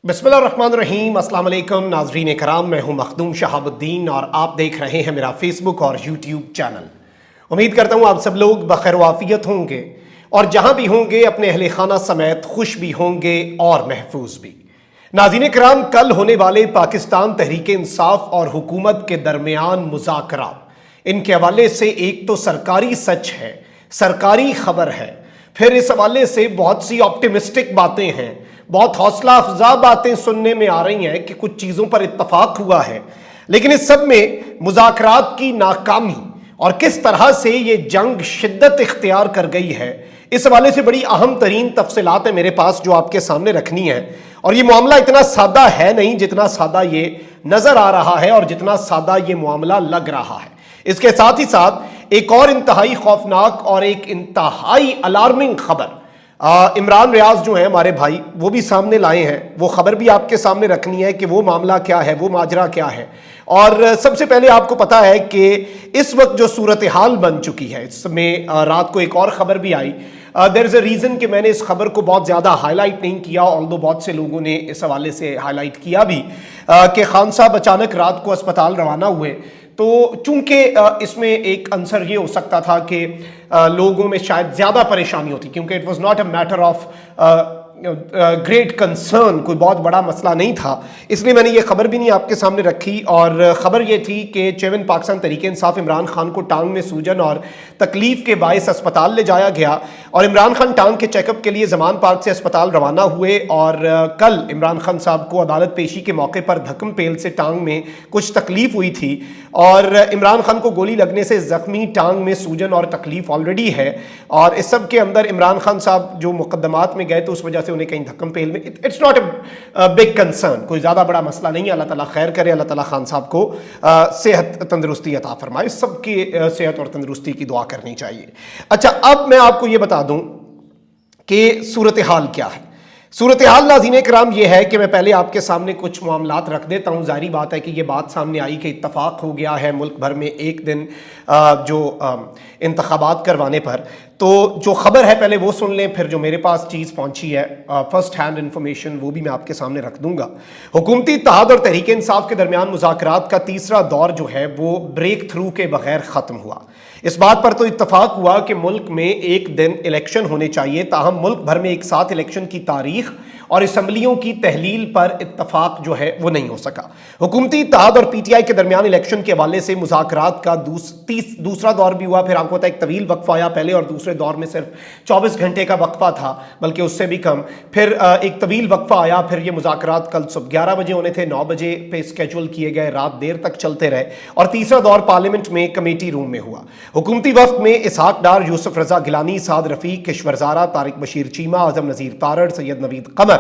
बिस्मिल्लाहिर्रहमानिर्रहीम। अस्सलाम वालेकुम नाज़रीन कराम, मैं हूं मखदूम शहाबुद्दीन और आप देख रहे हैं मेरा फेसबुक और यूट्यूब चैनल। उम्मीद करता हूं आप सब लोग बखैर वाफियत होंगे और जहां भी होंगे अपने अहले खाना समेत खुश भी होंगे और महफूज भी। नाज़रीन कराम, कल होने वाले पाकिस्तान तहरीक इंसाफ और हुकूमत के दरमियान मुज़ाकरात, इनके हवाले से एक तो सरकारी सच है, सरकारी खबर है, फिर इस हवाले से बहुत सी ऑप्टिमिस्टिक बातें हैं, बहुत हौसला अफजा बातें सुनने में आ रही हैं कि कुछ चीज़ों पर इत्तफाक हुआ है। लेकिन इस सब में मुज़ाकरात की नाकामी और किस तरह से ये जंग शिद्दत इख्तियार कर गई है, इस हवाले से बड़ी अहम तरीन तफसीलात है मेरे पास जो आपके सामने रखनी है। और ये मामला इतना सादा है नहीं जितना सादा ये नज़र आ रहा है और जितना सादा ये मामला लग रहा है। इसके साथ ही साथ एक और इंतहाई खौफनाक और एक इंतहाई अलार्मिंग खबर इमरान रियाज जो है हमारे भाई, वो भी सामने लाए हैं। वो खबर भी आपके सामने रखनी है कि वो मामला क्या है, वो माजरा क्या है। और सबसे पहले आपको पता है कि इस वक्त जो सूरत हाल बन चुकी है, इसमें रात को एक और खबर भी आई। देयर इज़ अ रीज़न कि मैंने इस खबर को बहुत ज़्यादा हाईलाइट नहीं किया, ऑल्दो बहुत से लोगों ने इस हवाले से हाईलाइट किया भी कि खान साहब अचानक रात को अस्पताल रवाना हुए। तो चूंकि इसमें एक आंसर ये हो सकता था कि लोगों में शायद ज़्यादा परेशानी होती, क्योंकि it was not a matter of great concern, कोई बहुत बड़ा मसला नहीं था, इसलिए मैंने ये खबर भी नहीं आपके सामने रखी। और ख़बर ये थी कि चेयरमैन पाकिस्तान तहरीक इंसाफ इमरान खान को टांग में सूजन और तकलीफ़ के बायस अस्पताल ले जाया गया और इमरान खान टांग के चेकअप के लिए जमान पार्क से अस्पताल रवाना हुए। और कल इमरान खान साहब को अदालत पेशी के मौके पर धक्कम पेल से टांग में कुछ तकलीफ़ हुई थी और इमरान खान को गोली लगने से ज़ख्मी, टांग में सूजन और तकलीफ़ ऑलरेडी है। और इस सब के अंदर इमरान खान साहब जो मुकदमात में गए तो उस वजह से उन्हें कहीं धक्कम पेल में, it's not a big concern, कोई ज़्यादा बड़ा मसला नहीं है। अल्लाह ताला खैर करे, अल्लाह ताला खान साहब को सेहत तंदुरुस्ती अता फरमाए, सबकी सेहत और तंदुरुस्ती की दुआ करनी चाहिए। अच्छा, अब मैं आपको ये बता दूं कि सूरत हाल क्या है। सूरत हाल नाज़रीन कराम ये है कि मैं पहले आपके सामने कुछ मामलात रख देता हूँ। जाहिर बात है कि ये बात सामने आई कि इत्तफाक हो गया है मुल्क भर में एक दिन जो इंतखाबात करवाने पर। तो जो खबर है पहले वो सुन लें, फिर जो मेरे पास चीज़ पहुंची है फर्स्ट हैंड इन्फॉर्मेशन वो भी मैं आपके सामने रख दूंगा। हुकूमती इत्तेहाद और तहरीक इंसाफ के दरमियान मुज़ाकरात का तीसरा दौर जो है वो ब्रेक थ्रू के बगैर ख़त्म हुआ। इस बात पर तो इत्तफाक हुआ कि मुल्क में एक दिन इलेक्शन होने चाहिए, ताहम मुल्क भर में एक साथ इलेक्शन की तारीख और असम्बलियों की तहलील पर इत्तफाक जो है वो नहीं हो सका। हुकूमती इत्तेहाद और पीटीआई के दरमियान इलेक्शन के हवाले से मुज़ाकरात का दूसरा दौर भी हुआ। फिर आपको पता है एक तवील वक्फा आया, पहले और दूसरे दौर में सिर्फ 24 घंटे का वक्फा था, बल्कि उससे भी कम। फिर एक तवील वक्फा आया, फिर ये मुज़ाकरात कल सुबह 11 बजे होने थे, 9 बजे पे स्केड्यूल किए गए, रात देर तक चलते रहे। और तीसरा दौर पार्लियामेंट में कमेटी रूम में हुआ। हुकूमती वफ्द में इसहाक डार, यूसुफ रजा गिलानी, साद रफीक, किश्वर ज़ारा, तारिक बशीर चीमा, आज़म नज़ीर तारड़, सैयद नवीद कमर,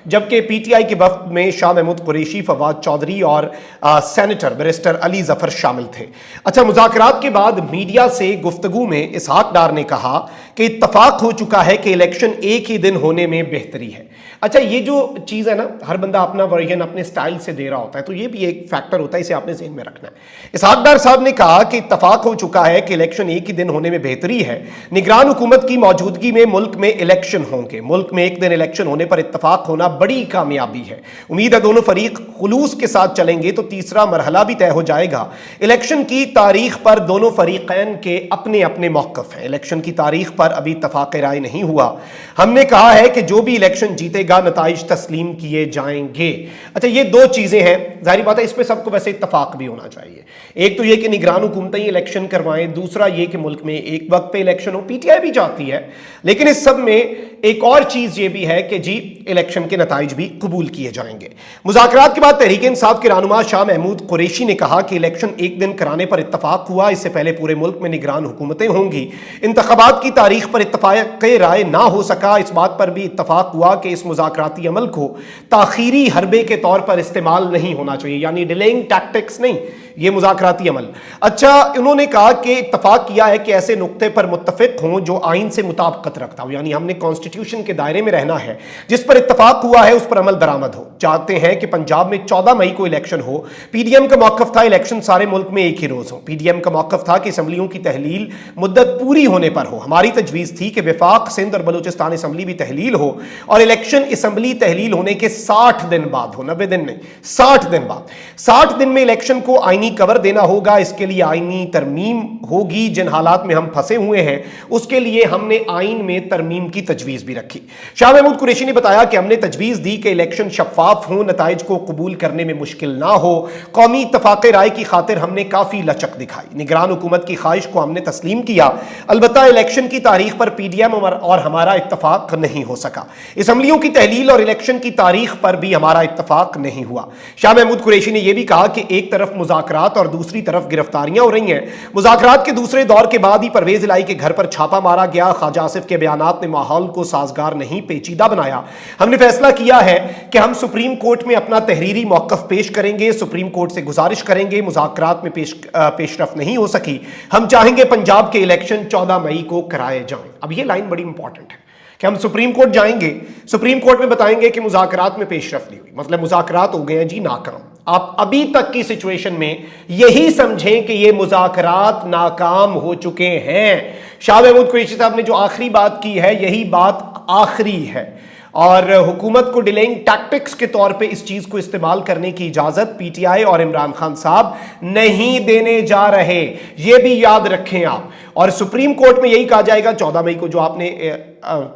जबकि पीटीआई के वफ्द में शाह महमूद कुरैशी, फवाद चौधरी और सेनेटर बैरिस्टर अली जफर शामिल थे। अच्छा, मुज़ाकरात के बाद मीडिया से गुफ्तगू में इसहाक डार ने कहा कि इत्तफाक हो चुका है कि इलेक्शन एक ही दिन होने में बेहतरी है। अच्छा, ये जो चीज़ है ना, हर बंदा अपना वर्जन अपने स्टाइल से दे रहा होता है, तो ये भी एक फैक्टर होता है, इसे आपने ज़हन में रखना है। इसहाक डार साहब ने कहा कि इत्तफाक हो चुका है कि इलेक्शन एक ही दिन होने में बेहतरी है। निगरान हुकूमत की मौजूदगी में मुल्क में इलेक्शन होंगे। मुल्क में एक दिन इलेक्शन होने पर इत्तफाक होना बड़ी कामयाबी है। उम्मीद है दोनों फरीक खुलूस के साथ चलेंगे तो तीसरा मरहला भी तय हो जाएगा। इलेक्शन की तारीख पर दोनों फरीकैन के अपने अपने मौक़िफ़ हैं। इलेक्शन की तारीख पर अभी इत्तफाक राय नहीं हुआ। हमने कहा है कि जो भी इलेक्शन जीतेगा नताइज तस्लीम किए जाएंगे। अच्छा, ये दो चीज़ें हैं, जाहिर बात है इस पर सबको वैसे इत्तफाक भी होना चाहिए। एक तो ये कि निगरान हुकूमतें ही इलेक्शन करवाएं, दूसरा ये कि मुल्क में एक वक्त पे इलेक्शन हो। पीटीआई भी चाहती है, लेकिन इस सब में एक और चीज़ ये भी है कि जी इलेक्शन के नताइज भी कबूल किए जाएंगे। मुज़ाकरात के बाद तहरीक इंसाफ के रहनुमा शाह महमूद कुरैशी ने कहा कि इलेक्शन एक दिन कराने पर इत्तफाक हुआ, इससे पहले पूरे मुल्क में निगरान हुकूमतें होंगी। इंतखाबात की तारीख पर इत्तफाक राय ना हो सका, इस बात पर भी इत्तफाक हुआ कि इस मुज़ाकराती अमल को ताखीरी हरबे के तौर पर इस्तेमाल नहीं होना चाहिए, यानी डिलेइंग टैक्टिक्स नहीं, یہ مذاکراتی عمل. اچھا, انہوں نے کہا کہ اتفاق کیا ہے کہ ایسے نقطے پر متفق ہوں جو آئین سے مطابقت رکھتا ہو, یعنی ہم نے کانسٹیٹیوشن کے دائرے میں رہنا ہے, جس پر اتفاق ہوا ہے اس پر عمل درآمد ہو. چاہتے ہیں کہ پنجاب میں 14 مئی کو الیکشن ہو. پی ڈی ایم کا موقف تھا الیکشن سارے ملک میں ایک ہی روز ہو. پی ڈی ایم کا موقف تھا کہ اسمبلیوں کی تحلیل مدت پوری ہونے پر ہو. ہماری تجویز تھی کہ وفاق, سندھ اور بلوچستان اسمبلی بھی تحلیل ہو اور الیکشن اسمبلی تحلیل ہونے کے 60 دن بعد ہو, 90 دن نہیں, 60 دن بعد. 60 دن میں الیکشن کو آئینی کور دینا ہوگا. اس کے لیے آئینی ترمیم ہوگی. جن حالات میں ہم پھنسے ہوئے ہیں اس کے لیے ہم نے آئین میں ترمیم کی تجویز بھی رکھی. شاہ محمود قریشی نے بتایا کہ ہم نے تجویز دی کہ الیکشن شفاف ہوں, نتائج کو قبول کرنے میں مشکل نہ ہو. قومی اتفاق رائے کی خاطر ہم نے کافی لچک دکھائی. نگران حکومت کی خواہش کو ہم نے تسلیم کیا. البتہ الیکشن کی تاریخ پر پی ڈی ایم اور ہمارا اتفاق نہیں ہو سکا. اسمبلیوں کی تحلیل اور الیکشن کی تاریخ پر بھی ہمارا اتفاق نہیں ہوا. شاہ محمود قریشی نے یہ بھی کہا کہ ایک طرف مذاکرات اور دوسری طرف گرفتاریاں ہو رہی ہیں. مذاکرات کے دوسرے دور کے بعد ہی پرویز الہی کے گھر پر چھاپا مارا گیا. خواجہ آصف کے بیانات نے ماحول کو سازگار نہیں, پیچیدہ بنایا. ہم نے فیصلہ کیا ہے کہ ہم سپریم کورٹ میں اپنا تحریری موقف پیش کریں گے. سپریم کورٹ سے گزارش کریں گے. مذاکرات میں پیش رفت نہیں ہو سکی. ہم چاہیں گے پنجاب کے الیکشن 14 مئی کو کرائے جائیں. اب یہ لائن بڑی امپورٹنٹ ہے کہ ہم سپریم کورٹ جائیں گے, سپریم کورٹ میں بتائیں گے کہ مذاکرات میں پیش رفت نہیں ہوئی, مطلب مذاکرات ہو گئے ہیں جی ناکام. آپ ابھی تک کی سچویشن میں یہی سمجھیں کہ یہ مذاکرات ناکام ہو چکے ہیں. شاہ محمود قریشی صاحب نے جو آخری بات کی ہے یہی بات آخری ہے, اور حکومت کو ڈیلینگ ٹیکٹکس کے طور پہ اس چیز کو استعمال کرنے کی اجازت پی ٹی آئی اور عمران خان صاحب نہیں دینے جا رہے, یہ بھی یاد رکھیں آپ. اور سپریم کورٹ میں یہی کہا جائے گا 14 مئی کو جو آپ نے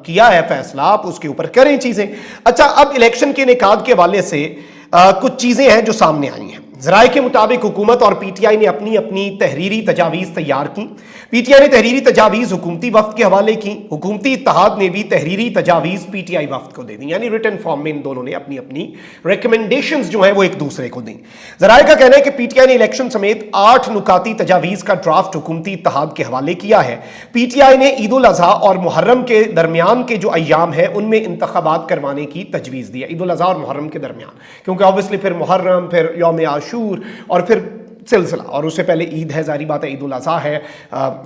کیا ہے فیصلہ, آپ اس کے اوپر کریں چیزیں. اچھا, اب الیکشن کے انعقاد کے حوالے سے کچھ چیزیں ہیں جو سامنے آئی ہیں. ذرائع کے مطابق حکومت اور پی ٹی آئی نے اپنی اپنی تحریری تجاویز تیار کی. پی ٹی آئی نے تحریری تجاویز حکومتی وفد کے حوالے کی. حکومتی اتحاد نے بھی تحریری تجاویز پی ٹی آئی وفد کو دے دی, یعنی ریٹن فارم میں ان دونوں نے اپنی اپنی ریکمنڈیشنز جو ہیں وہ ایک دوسرے کو دیں. ذرائع کا کہنا ہے کہ پی ٹی آئی نے الیکشن سمیت 8 نکاتی تجاویز کا ڈرافٹ حکومتی اتحاد کے حوالے کیا ہے. پی ٹی آئی نے عید الاضحیٰ اور محرم کے درمیان کے جو ایام ہیں ان میں انتخابات کروانے کی تجویز دی ہے. عید الاضحیٰ اور محرم کے درمیان, کیونکہ آبویسلی پھر محرم, پھر یوم عاشور اور پھر سلسلہ, اور اس سے پہلے عید ہے, ظاہری بات ہے عید الاضحیٰ ہے,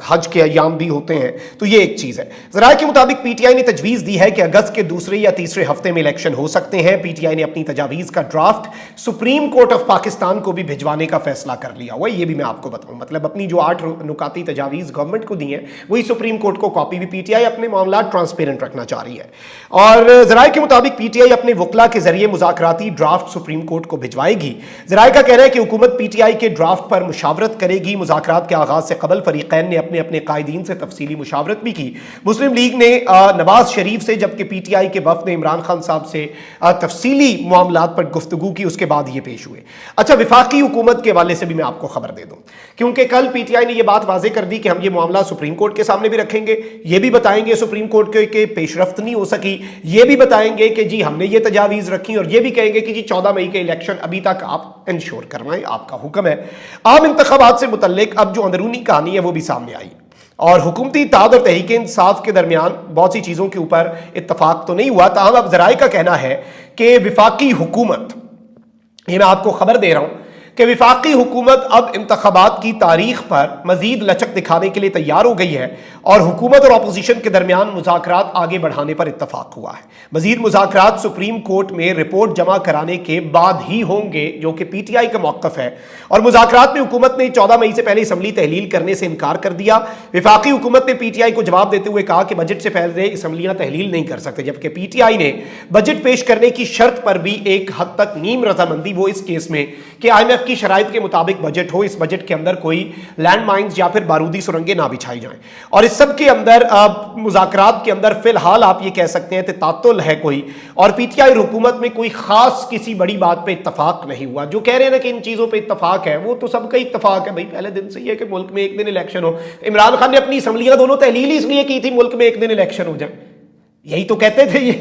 حج کے ایام بھی ہوتے ہیں, تو یہ ایک چیز ہے. ذرائع کے مطابق پی ٹی آئی نے تجویز دی ہے کہ اگست کے دوسرے یا تیسرے ہفتے میں الیکشن ہو سکتے ہیں. پی ٹی آئی نے اپنی تجاویز کا draft supreme court of Pakistan کو بھی بھجوانے کا فیصلہ کر لیا ہوا. یہ بھی میں آپ کو بتاؤں, مطلب اپنی جو 8 نکاتی تجاویز گورنمنٹ کو دی ہیں وہی سپریم کورٹ کو کاپی بھی پی ٹی آئی اپنے معاملات ٹرانسپیرنٹ رکھنا چاہ رہی ہے. اور ذرائع کے مطابق پی ٹی آئی اپنے وکلا کے ذریعے مذاکراتی ڈرافٹ سپریم کورٹ کو بھجوائے گی. ذرائع کا کہنا ہے کہ حکومت پی ٹی آئی کے ڈرافٹ پر مشاورت کرے گی. مذاکرات کے آغاز سے قبل فریقین نے اپنے اپنے قائدین سے تفصیلی مشاورت بھی کی. مسلم لیگ نے نواز شریف سے, جبکہ پی ٹی آئی کے وفد نے عمران خان صاحب سے تفصیلی معاملات پر گفتگو کی. اس کے بعد یہ پیش ہوئے. اچھا, وفاقی حکومت کے حوالے سے بھی میں آپ کو خبر دے دوں, کیونکہ کل پی ٹی آئی نے یہ بات واضح کر دی کہ ہم یہ معاملہ سپریم کورٹ کے سامنے بھی رکھیں گے. یہ بھی بتائیں گے سپریم کورٹ کے پیش رفت نہیں ہو سکی. یہ بھی بتائیں گے کہ جی ہم نے یہ تجاویز رکھی, اور یہ بھی کہیں گے کہ جی 14 مئی کے الیکشن ابھی تک آپ انشور کروائیں, آپ کا حکم ہے. عام انتخابات سے متعلق اب جو اندرونی کہانی ہے وہ بھی سامنے آئی, اور حکومتی اتحاد اور تحریک انصاف کے درمیان بہت سی چیزوں کے اوپر اتفاق تو نہیں ہوا. تاہم اب ذرائع کا کہنا ہے کہ وفاقی حکومت, یہ میں آپ کو خبر دے رہا ہوں کہ وفاقی حکومت اب انتخابات کی تاریخ پر مزید لچک دکھانے کے لیے تیار ہو گئی ہے, اور حکومت اور اپوزیشن کے درمیان مذاکرات آگے بڑھانے پر اتفاق ہوا ہے. مزید مذاکرات سپریم کورٹ میں رپورٹ جمع کرانے کے بعد ہی ہوں گے, جو کہ پی ٹی آئی کا موقف ہے. اور مذاکرات میں حکومت نے 14 مئی سے پہلے اسمبلی تحلیل کرنے سے انکار کر دیا. وفاقی حکومت نے پی ٹی آئی کو جواب دیتے ہوئے کہا کہ بجٹ سے پہلے اسمبلیاں تحلیل نہیں کر سکتے, جبکہ پی ٹی آئی نے بجٹ پیش کرنے کی شرط پر بھی ایک حد تک نیم رضامندی, وہ اس کیس میں کہ آئی ایم ایف کی شرائط کے مطابق بجٹ ہو, اس بجٹ کے اندر کوئی لینڈ مائنز یا پھر بارودی سرنگیں نہ بچھائی جائیں. اور اس سب کے اندر مذاکرات کے اندر فی الحال آپ یہ کہہ سکتے ہیں تعطل ہے کوئی, اور پی ٹی آئی اور حکومت میں کوئی خاص کسی بڑی بات پہ اتفاق نہیں ہوا. جو کہہ رہے ہیں نا کہ ان چیزوں پہ اتفاق ہے, وہ تو سب کا اتفاق ہے بھائی, پہلے دن سے یہ ہے کہ ملک میں ایک دن الیکشن ہو. عمران خان نے اپنی اسمبلیاں دونوں تحلیل اس لیے کی تھی ملک میں ایک دن الیکشن ہو جائے. यही तो कहते थे ये।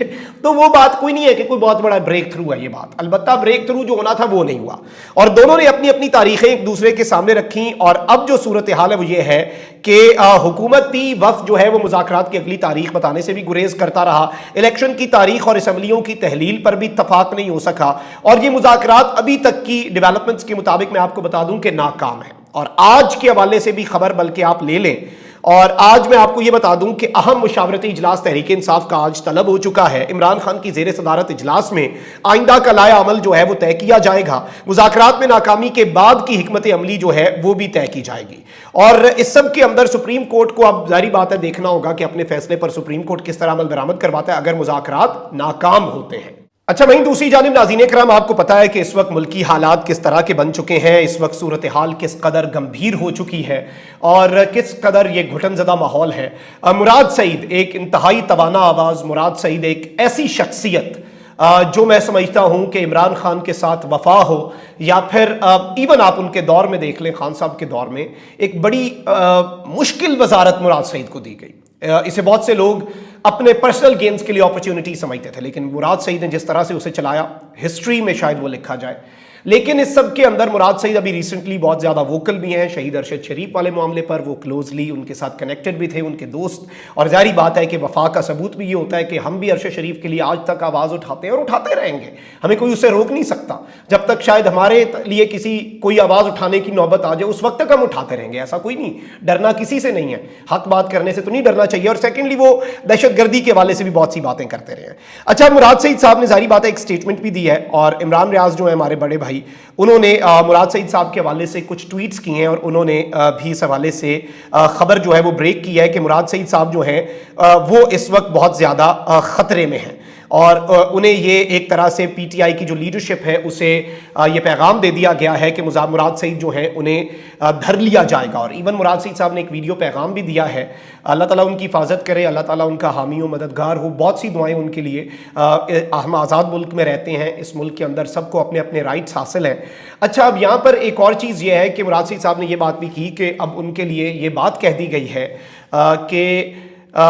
तो वो बात कोई नहीं है कि कोई बहुत बड़ा ब्रेक थ्रू है ये बात, अलबत्ता ब्रेक थ्रू जो होना था वो नहीं हुआ, और दोनों ने अपनी अपनी तारीखें एक दूसरे के सामने रखी। और अब जो सूरत हाल है वो ये है कि हुकूमती वफ्द जो है वो मुज़ाकरात की अगली तारीख बताने से भी गुरेज करता रहा, इलेक्शन की तारीख और असम्बलियों की तहलील पर भी इत्तफाक नहीं हो सका, और ये मुज़ाकरात अभी तक की डेवलपमेंट्स के मुताबिक मैं आपको बता दूं कि नाकाम है। और आज के हवाले से भी खबर बल्कि आप ले लें, और आज मैं आपको यह बता दूं कि अहम मुशावरती इजलास तहरीक इंसाफ का आज तलब हो चुका है। इमरान खान की जेर सदारत इजलास में आइंदा का लाया अमल जो है वो तय किया जाएगा, मुज़ाकरात में नाकामी के बाद की हिकमत अमली जो है वो भी तय की जाएगी। और इस सब के अंदर सुप्रीम कोर्ट को अब जारी बात है देखना होगा कि अपने फैसले पर सुप्रीम कोर्ट किस तरह अमल बरामद करवाता है अगर मुज़ाकरात नाकाम होते हैं। अच्छा, वहीं दूसरी जानिब नाज़रीन कराम, आपको पता है कि इस वक्त मुल्की हालात किस तरह के बन चुके हैं, इस वक्त सूरत हाल किस कदर गंभीर हो चुकी है और किस कदर ये घुटनज़दा माहौल है। मुराद सईद एक इंतहाई तवाना आवाज़, मुराद सईद एक ऐसी शख्सियत जो मैं समझता हूं कि इमरान खान के साथ वफा हो या फिर इवन आप उनके दौर में देख लें, खान साहब के दौर में एक बड़ी मुश्किल वजारत मुराद सईद को दी गई। इसे बहुत से लोग अपने पर्सनल गेन्स के लिए अपॉर्चुनिटी समझते थे, लेकिन मुराद सईद ने जिस तरह से उसे चलाया, हिस्ट्री में शायद वो लिखा जाए। लेकिन इस सब के अंदर मुराद सईद अभी रिसेंटली बहुत ज़्यादा वोकल भी हैं शहीद अरशद शरीफ वाले मामले पर, वो क्लोजली उनके साथ कनेक्टेड भी थे, उनके दोस्त। और जारी बात है कि वफा का सबूत भी ये होता है कि हम भी अरशद शरीफ के लिए आज तक आवाज़ उठाते हैं और उठाते रहेंगे, हमें कोई उससे रोक नहीं सकता। जब तक शायद हमारे लिए किसी कोई आवाज़ उठाने की नौबत आ जाए उस वक्त तक हम उठाते रहेंगे, ऐसा कोई नहीं, डरना किसी से नहीं है, हक बात करने से तो नहीं डरना चाहिए। और सेकेंडली वो दहशत गर्दी के हवाले से भी बहुत सी बातें करते रहे हैं। अच्छा, मुराद सईद साहब ने जारी बात है एक स्टेटमेंट भी दी है, और इमरान रियाज जो है हमारे बड़े भाई, उन्होंने मुराद सईद साहब के हवाले से कुछ ट्वीट्स किए हैं और उन्होंने भी इस हवाले से खबर जो है वो ब्रेक की है कि मुराद सईद साहब जो हैं वो इस वक्त बहुत ज़्यादा ख़तरे में हैं, और उन्हें ये एक तरह से पीटीआई की जो लीडरशिप है उसे ये पैगाम दे दिया गया है कि मुराद सईद जो हैं उन्हें धर लिया जाएगा। और इवन मुराद सईद साहब ने एक वीडियो पैगाम भी दिया है, अल्लाह ताला उनकी हिफाजत करे, अल्लाह ताला उनका हामी और मददगार हो, बहुत सी दुआएं उनके लिए। हम आज़ाद मुल्क में रहते हैं, इस मुल्क के अंदर सबको अपने अपने राइट्स हासिल हैं। अच्छा, अब यहाँ पर एक और चीज़ ये है कि मुराद सईद साहब ने ये बात भी की कि अब उनके लिए ये बात कह दी गई है कि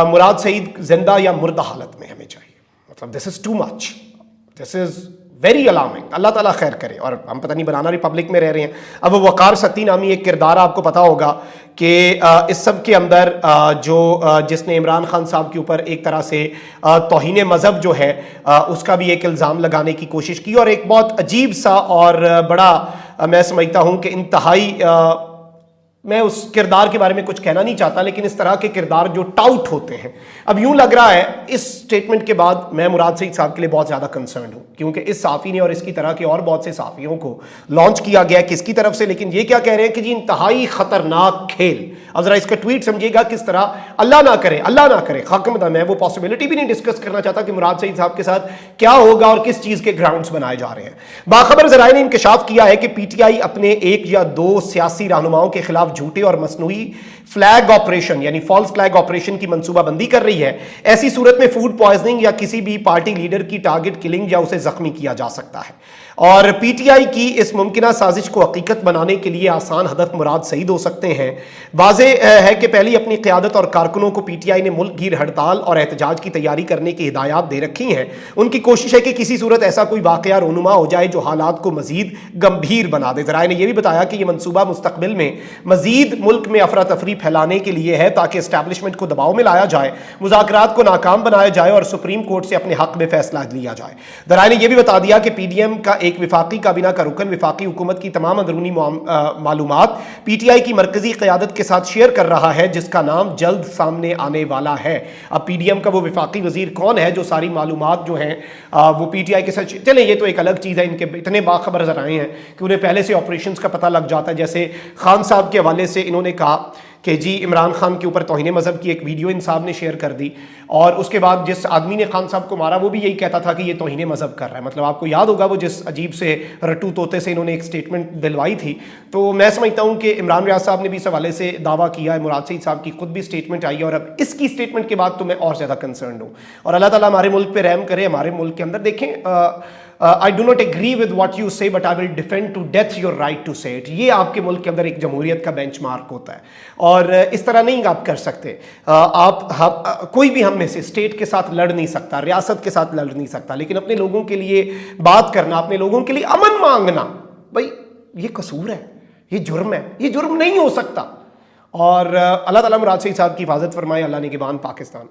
मुराद सईद जिंदा या मुर्दा हालत में हमें चाहिए। मतलब this is too much, this is very alarming. Allah ताला खैर करे। और हम पता नहीं बनाना रिपब्लिक में रह रहे हैं। अब वकार सत्ती नामी एक किरदार आपको पता होगा कि इस सब के अंदर जिसने इमरान खान साहब के ऊपर एक तरह से तौहीन मज़हब जो है उसका भी एक इल्ज़ाम लगाने की कोशिश की, और एक बहुत अजीब सा और बड़ा मैं समझता हूँ कि इंतहाई मैं उस किरदार के बारे में कुछ कहना नहीं चाहता, लेकिन इस तरह के किरदार जो टाउट होते हैं, अब यूं लग रहा है इस स्टेटमेंट के बाद मैं मुराद सईद साहब के लिए बहुत ज़्यादा कंसर्न हूं, क्योंकि इस साफ़ी ने और इसकी तरह के और बहुत से साफ़ियों को लॉन्च किया गया किसकी तरफ से, लेकिन ये क्या कह रहे हैं कि जी इंतहाई ख़तरनाक खेल। अब ज़रा इसका ट्वीट समझिएगा किस तरह, अल्लाह ना करे खाकमदा, मैं वो पॉसिबिलिटी भी नहीं डिस्कस करना चाहता कि मुराद सईद साहब के साथ क्या होगा और किस चीज़ के ग्राउंड्स बनाए जा रहे हैं। बाखबर ज़राए ने इंकशाफ किया है कि पीटीआई अपने एक या दो सियासी रहनुमाओं के खिलाफ झूठे और मसनूई फ्लैग ऑपरेशन यानी फॉल्स फ्लैग ऑपरेशन की मंसूबाबंदी कर रही है। ऐसी सूरत में फूड पॉइजनिंग या किसी भी पार्टी लीडर की टारगेट किलिंग या उसे जख्मी किया जा सकता है। और पीटीआई की इस मुमकिना साजिश को हकीकत बनाने के लिए आसान हदफ मुराद सईद हो सकते हैं। वाज़े है कि पहली अपनी क़यादत और कारकुनों को पीटीआई ने मुल्क गिर हड़ताल और एहतजाज की तैयारी करने की हिदायत दे रखी हैं। उनकी कोशिश है कि किसी सूरत ऐसा कोई वाक़या रूनुमा हो जाए जो हालात को मजीद गंभीर बना दे। ज़राए ने यह भी बताया कि यह मनसूबा मुस्तकबिल में मजीद मुल्क में अफरा तफरी फैलाने के लिए है ताकि एस्टैब्लिशमेंट को दबाव में लाया जाए, मुज़ाकरात को नाकाम बनाया जाए और सुप्रीम कोर्ट से अपने हक में फैसला लिया जाए। ज़राए ने यह भी बता दिया कि पीडीएम का एक विफाकी काबीना का रुकन विफाकी हुकूमत की तमाम अंदरूनी मालूमात पीटीआई की मरकजी क़यादत के साथ शेयर कर रहा है, जिसका नाम जल्द सामने आने वाला है। अब पीडीएम का वो विफाकी वजीर कौन है जो सारी मालूमात जो हैं वो पीटीआई के साथ, चले ये तो एक अलग चीज़ है, इनके इतने बाखबर ज़राए हैं कि उन्हें पहले से ऑपरेशंस का पता लग जाता है। जैसे खान साहब के हवाले से इन्होंने कहा कि जी इमरान खान के ऊपर तौहीन मज़हब की एक वीडियो इन साहब ने शेयर कर दी, और उसके बाद जिस आदमी ने खान साहब को मारा वो भी यही कहता था कि ये तौहीन मज़हब कर रहा है। मतलब आपको याद होगा वो जिस अजीब से रट्टू तोते से इन्होंने एक स्टेटमेंट दिलवाई थी। तो मैं समझता हूँ कि इमरान रियाज साहब ने भी इस हवाले से दावा किया है, मुराद सईद साहब की खुद भी स्टेटमेंट आई है, और अब इसकी स्टेटमेंट के बाद तो मैं और ज़्यादा कंसर्न हूँ। और अल्लाह ताला हमारे मुल्क पर रहम करे, हमारे मुल्क के अंदर देखें I do not agree with what you say but I will defend to death your right to say it. یہ آپ کے ملک کے اندر ایک جمہوریت کا بینچ مارک ہوتا ہے, اور اس طرح نہیں آپ کر سکتے. کوئی بھی ہم میں سے اسٹیٹ کے ساتھ لڑ نہیں سکتا, ریاست کے ساتھ لڑ نہیں سکتا, لیکن اپنے لوگوں کے لیے بات کرنا, اپنے لوگوں کے لیے امن مانگنا, بھائی یہ قصور ہے, یہ جرم ہے, یہ جرم نہیں ہو سکتا. اور اللہ تعالیٰ مراد شہید صاحب کی حفاظت فرمائے. اللہ نگہبان پاکستان.